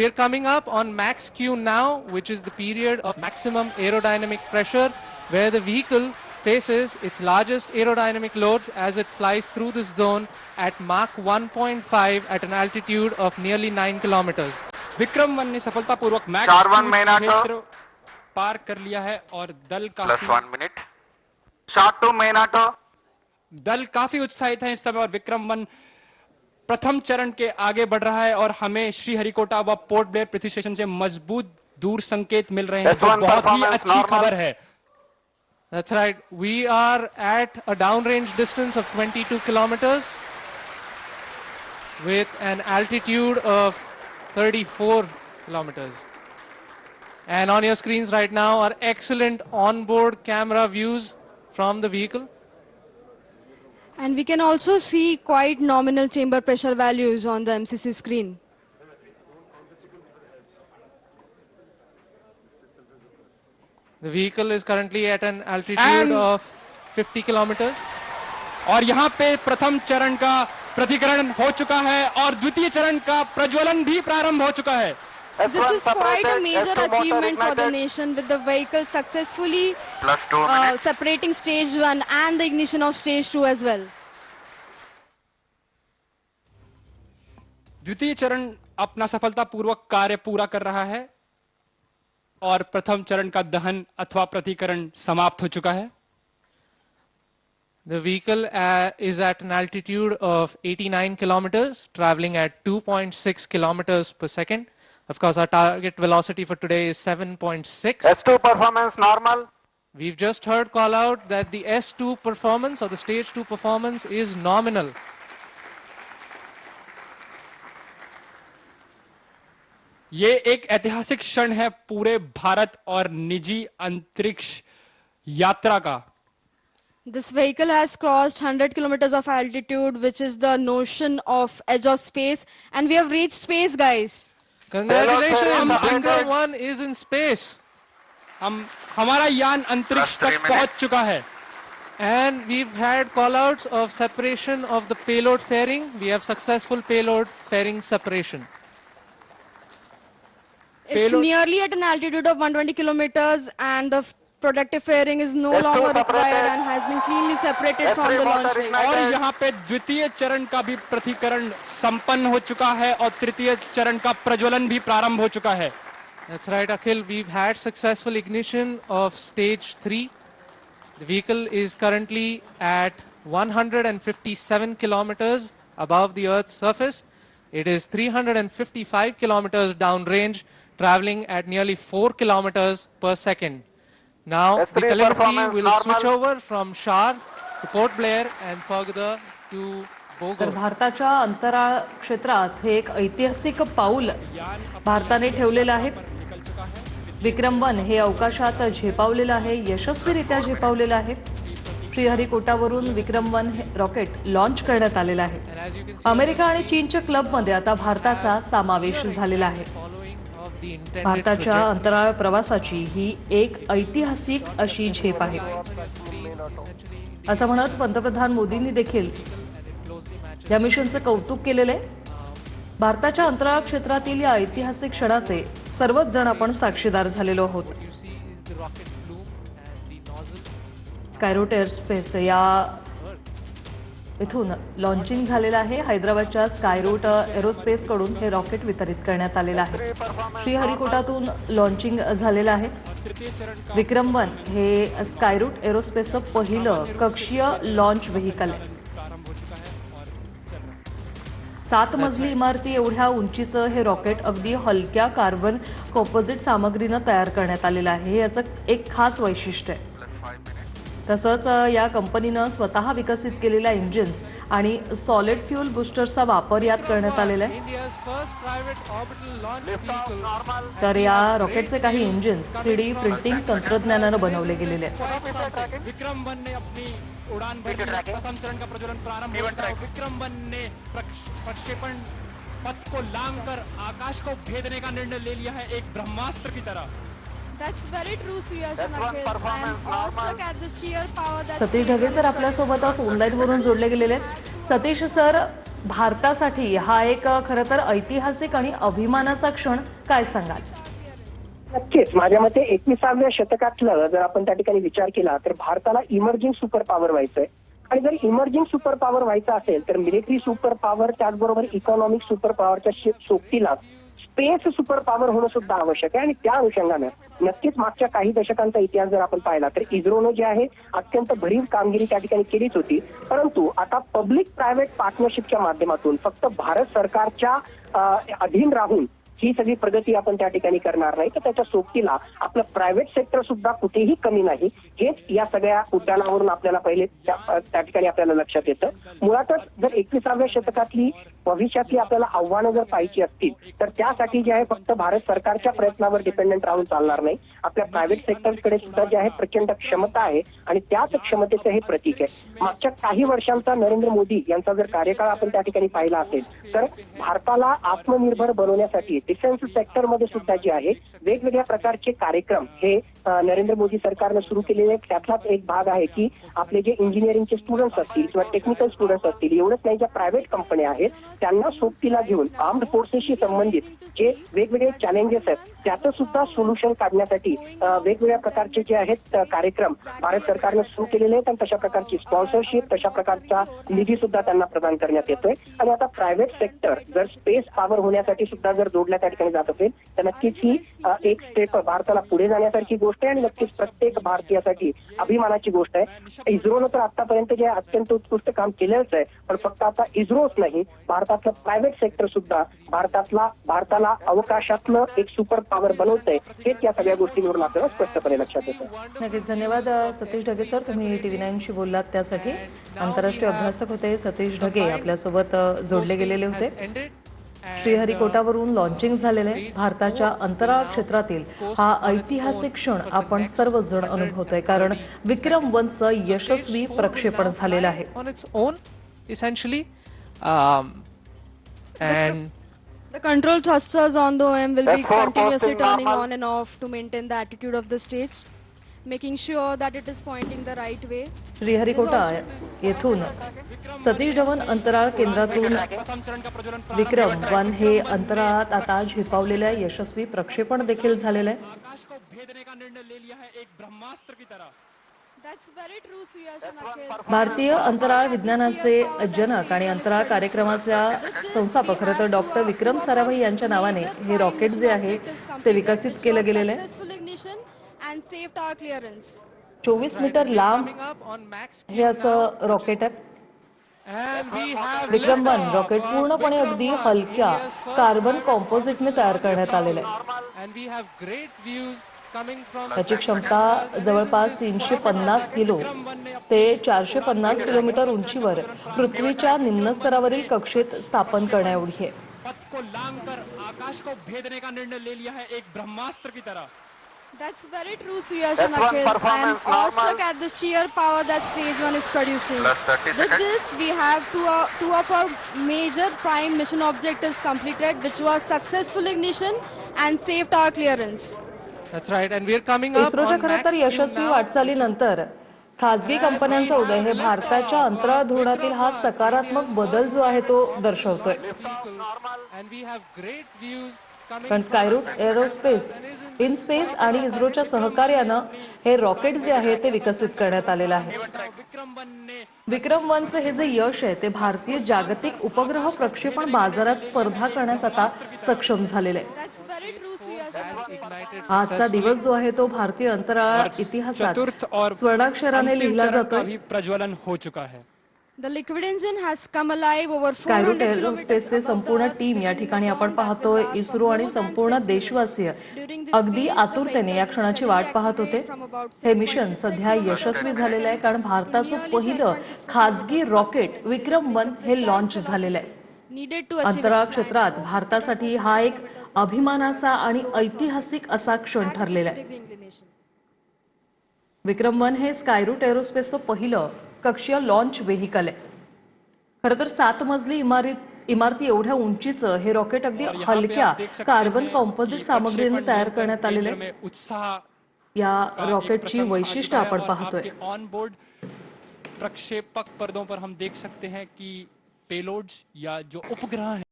We're coming up on max Q now, which is the period of maximum aerodynamic pressure, where the vehicle faces its largest aerodynamic loads as it flies through this zone at Mach 1.5 at an altitude of nearly 9 kilometers. विक्रम 1 ने सफलतापूर्वक max क्षेत्र पार कर लिया है और दल काफी उत्साहित है इस समय, और विक्रम 1 प्रथम चरण के आगे बढ़ रहा है और हमें श्रीहरिकोटा व पोर्ट ब्लेयर पृथ्वी स्टेशन से मजबूत दूर संकेत मिल रहे हैं, जो बहुत ही अच्छी खबर है। That's right. We are at a downrange distance of 22 kilometers with an altitude of 34 kilometers. And on your screens right now are excellent onboard camera views from the vehicle. And we can also see quite nominal chamber pressure values on the MCC screen. The vehicle is currently at an altitude of 50 kilometers. और यहाँ पे प्रथम चरण का प्रतिकरण हो चुका है और द्वितीय चरण का प्रज्वलन भी प्रारंभ हो चुका है। This is quite a major achievement for the nation, with the vehicle successfully separating stage 1 and the ignition of stage 2 as well. द्वितीय चरण अपना सफलतापूर्वक कार्य पूरा कर रहा है और प्रथम चरण का दहन अथवा प्रतिकरण समाप्त हो चुका है। The vehicle is at an altitude of 89 kilometers, traveling at 2.6 kilometers per second. Of course, our target velocity for today is 7.6. S2 performance normal. We've just heard call out that the S2 performance or the stage 2 performance is nominal. ये एक ऐतिहासिक क्षण है पूरे भारत और निजी अंतरिक्ष यात्रा का। This vehicle has crossed 100 kilometers of altitude, which is the notion of edge of space, and we have reached space, guys. Congratulations, Vikram 1 is in space. हमारा यान अंतरिक्ष तक पहुंच चुका है। And we've had callouts of separation of the payload fairing. We have successful payload fairing separation. It's nearly at an altitude of 120 kilometers, and the protective fairing is no longer required and has been cleanly separated from the launch vehicle. और यहाँ पे द्वितीय चरण का भी प्रतिकरण संपन्न हो चुका है और तृतीय चरण का प्रज्वलन भी प्रारंभ हो चुका है। That's right, Akhil. We've had successful ignition of stage 3. The vehicle is currently at 157 kilometers above the Earth's surface. It is 355 kilometers downrange, traveling at nearly 4 kilometers per second. Now the telemetry will switch over from Shar to Port Blair and further to तर भारताच्या अंतराळ क्षेत्रात हे एक ऐतिहासिक पाऊल भारताने ठेवलेलं आहे। विक्रम 1 हे अवकाशात झेपावलेलं आहे, यशस्वीरित्या झेपावलेलं आहे। श्रीहरिकोटावरून विक्रम 1 हे रॉकेट लॉन्च करण्यात आलेलं आहे। अमेरिका आणि चीनच्या क्लबमध्ये आता भारताचा समावेश झालेला आहे। भारताच्या अंतराळ प्रवासाची ही एक ऐतिहासिक अशी झेप आहे, असं म्हणत पंतप्रधान मोदींनी देखील या मिशनचं कौतुक केलेलं आहे। भारताच्या अंतराळ क्षेत्रातील या ऐतिहासिक क्षणाचे सर्वच जण आपण साक्षीदार झालेलो आहोत। स्कायरूट एअरोस्पेस या इथून लॉन्चिंग झालेलं आहे। हैदराबादच्या स्कायरूट एअरोस्पेस कडून हे रॉकेट वितरित करण्यात आलेलं आहे। श्रीहरिकोटातून लॉन्चिंग झालेलं आहे। विक्रम 1 हे स्कायरूट एअरोस्पेसचं पहिलं कक्षीय लॉन्च व्हेकल आहे। 7 मजली इमारती एवढ्या उंचीचं हे रॉकेट अगदी हलक्या कार्बन कंपोजिट सामग्रीनं तयार करण्यात आलेलं आहे। याचं एक खास वैशिष्ट्य आहे। तसंच या कंपनीनं स्वतः विकसित केलेल्या इंजिन्स आणि सॉलिड फ्यूल बूस्टर्सचा वापर यात करण्यात आलेला आहे। तर या रॉकेटचे काही इंजिन्स 3D प्रिंटिंग तंत्रज्ञानानं बनवले गेलेले आहेत। विक्रम 1 ने अपनी उड़ान भरी, प्रथम चरण का प्रज्वलन प्रारंभ हो गया। विक्रम 1 ने प्रक्षेपण पथ को लांघकर आकाश को भेदने का निर्णय ले लिया है, एक ब्रह्मास्त्र की तरह। That's very true, Sriyashan Akhil. I am awestruck at the sheer power that Satish Dhage sir आपल्या सोबत फोन लाईन वरून जोडले गेलेले आहेत। सतीश सर, भारतासाठी हा एक खरं तर ऐतिहासिक आणि अभिमानाचा क्षण, काय सांगाल? नक्कीच माझ्या मते 21व्या शतकातलं जर आपण त्या ठिकाणी विचार केला तर भारताला इमर्जिंग सुपर पॉवर व्हायचंय. आणि जर इमर्जिंग सुपर पॉवर व्हायचं असेल तर मिलिटरी सुपर पॉवर त्याचबरोबर इकॉनॉमिक सुपर पॉवरच्या सोबतीला स्पेस सुपर पॉवर होणं सुद्धा आवश्यक आहे. आणि त्या अनुषंगानं नक्कीच मागच्या काही दशकांचा इतिहास जर आपण पाहिला तर इस्रोनं जे आहे अत्यंत भरीव कामगिरी त्या ठिकाणी केलीच होती. परंतु आता पब्लिक प्रायव्हेट पार्टनरशिपच्या माध्यमातून फक्त भारत सरकारच्या अधीन राहून ही सगळी प्रगती आपण त्या ठिकाणी करणार नाही, तर त्याच्या सोबतीला आपलं प्रायव्हेट सेक्टर सुद्धा कुठेही कमी नाही, हेच या सगळ्या उड्डाणावरून आपल्याला पहिले त्या ठिकाणी आपल्याला लक्षात येतं. मुळातच जर 21व्या शतकातली भविष्यातली आपल्याला आव्हानं जर पाहिजे असतील तर त्यासाठी जे आहे फक्त भारत सरकारच्या प्रयत्नावर डिपेंडंट राहून चालणार नाही. आपल्या प्रायव्हेट सेक्टरकडे सुद्धा जे आहे प्रचंड क्षमता आहे आणि त्याच क्षमतेचं हे प्रतीक आहे. मागच्या काही वर्षांचा नरेंद्र मोदी यांचा जर कार्यकाळ आपण त्या ठिकाणी पाहिला असेल तर भारताला आत्मनिर्भर बनवण्यासाठी डिफेन्स सेक्टरमध्ये सुद्धा जे आहे वेगवेगळ्या प्रकारचे कार्यक्रम हे नरेंद्र मोदी सरकारनं सुरू केलेले. त्यातलाच एक भाग आहे की आपले जे इंजिनिअरिंगचे स्टुडंट्स असतील किंवा टेक्निकल स्टुडंट्स असतील, एवढंच नाही ज्या प्रायव्हेट कंपन्या आहेत त्यांना सोबतीला घेऊन आर्म्ड फोर्सेसशी संबंधित जे वेगवेगळे चॅलेंजेस आहेत त्याचं सुद्धा सोल्युशन काढण्यासाठी वेगवेगळ्या प्रकारचे जे आहेत कार्यक्रम भारत सरकारनं सुरू केलेले आहेत. आणि तशा प्रकारची स्पॉन्सरशिप, तशा प्रकारचा निधी सुद्धा त्यांना प्रदान करण्यात येतोय. आणि आता प्रायव्हेट सेक्टर जर स्पेस पॉवर होण्यासाठी सुद्धा जर जोडल्या त्या ठिकाणी जात असेल तर नक्कीच ही एक स्टेप भारताला पुढे जाण्यासारखी गोष्ट आहे आणि नक्कीच प्रत्येक भारतीयासाठी अभिमानाची गोष्ट आहे. इस्रोनं तर आतापर्यंत जे अत्यंत उत्कृष्ट काम केलेलंच आहे, पण फक्त आता इस्रोच नाही, भारतातलं प्रायव्हेट सेक्टर सुद्धा भारताला अवकाशातलं एक सुपर पॉवर बनवतंय, हेच या सगळ्या गोष्टींवरून आपल्याला स्पष्टपणे लक्षात येतं. नक्कीच धन्यवाद सतीश ढगे सर, तुम्ही TV9शी बोललात त्यासाठी. आंतरराष्ट्रीय अभ्यासक होते सतीश ढगे, आपल्यासोबत जोडले गेलेले होते. श्रीहरिकोटावरून लॉन्चिंग झालेले भारताच्या अंतराळ क्षेत्रातील हा ऐतिहासिक क्षण आपण सर्वजण अनुभवतोय, कारण विक्रम-1चं यशस्वी प्रक्षेपण झालेलं आहे. Essentially, and The control thrusters on the OM will be continuously turning on and off to maintain the attitude of the stage, making sure that it is pointing the right way. Sriharikota येथून सतीश धवन अंतराळ केंद्रातून विक्रम-1 हे अंतराळात आता झेपावलेल्या यशस्वी प्रक्षेपण देखील झालेलं आहे. आकाश को भेदने का निर्णय ले लिया है एक ब्रह्मास्त्र की तरह. That's very true, Suyash and Akhil. भारतीय अंतराळ विज्ञानाचे जनक आणि अंतराळ कार्यक्रमाच्या संस्थापक खरं तर डॉक्टर विक्रम साराभाई यांच्या नावाने हे रॉकेट जे आहे ते विकसित केलं गेलेलं आहे. Successful ignition and saved our clearance. 24 metre लांब coming up on max हे असं रॉकेट आहे. and we have विक्रम-1 रॉकेट पूर्णपणे अगदी हलक्या कार्बन कॉम्पोजिटने तयार करण्यात आलेलं आहे. and we have great views coming from त्याची क्षमता जवळपास 350 किलो ते 450 किलोमीटर उंचीवर पृथ्वीच्या निम्न स्तरावरील कक्षेत स्थापन करण्याएवढी आहे. पथ को लांघकर आकाश को भेदने का निर्णय ले लिया है एक ब्रह्मास्त्र की तरह. That's very true, Suyash and Akhil. I am awestruck at the sheer power that Stage 1 is producing. With this, we have two of our major prime mission objectives completed, which was successful ignition and saved our clearance. That's right, and we are coming up इस्रोच्या on खरं max तर Q यशस्वी now. वाटचालीनंतर खासगी कंपन्यांचा उदय हे भारताच्या अंतराळ धोरणातील हा सकारात्मक बदल जो आहे तो दर्शवतोय. And we have great views coming कारण स्कायरूट एरोस्पेस, इन स्पेस आणि इस्रोच्या सहकार्यानं हे रॉकेट जे आहे ते विकसित करण्यात आलेलं आहे. विक्रम-1चं हे जे यश आहे ते भारतीय जागतिक उपग्रह प्रक्षेपण बाजारात स्पर्धा करण्यास आता सक्षम झालेलं आहे. That's very true, Suyash and Akhil. ignited आजचा दिवस जो आहे तो भारतीय अंतराळ इतिहासात चतुर्थ और स्वर्णाक्षराने अंतिम लिहिला चरण का जातोय. भी प्रज्वलन हो चुका है. The liquid engine has come alive over Skyroot 400 एरोस्पेसचे kilometers संपूर्ण above the टीम या earth, ठिकाणी आपण giving the पाहतोय. blast इस्रो of आणि more than संपूर्ण 6 देशवासीय minutes. During this अगदी phase, the आतुरतेने या vehicle क्षणाची steadily वाट पाहत होते. accelerated from about हे 6.6 मिशन सध्या kilometers यशस्वी per झालेलं आहे, कारण भारताचं पहिलं खाजगी रॉकेट विक्रम-1 हे लॉन्च झालेलं आहे. needed to achieve अंतराळ its plan. क्षेत्रात भारतासाठी हा एक अभिमानाचा आणि ऐतिहासिक असा क्षण ठरलेला आहे. Inclination. विक्रम-1 हे स्कायरूट एरोस्पेसचं पहिलं कक्षीय लॉन्च व्हेकल आहे. खरं तर 7 मजली इमारती एवढ्या उंचीचं हे रॉकेट अगदी और यहाँ पे हलक्या आप देख सकते कार्बन हैं कॉम्पोजिट कि सामग्रीने प्रक्षेपण तयार निरंतर करण्यात आलेले केंद्र आहे. में उत्साह या का एक रॉकेटची प्रसंग आ वैशिष्ट्य चुका है आपण और पाहतोय. आपके ऑन बोर्ड प्रक्षेपक पर्दों पर हम देख सकते हैं कि पेलोड्स या जो उपग्रह हैं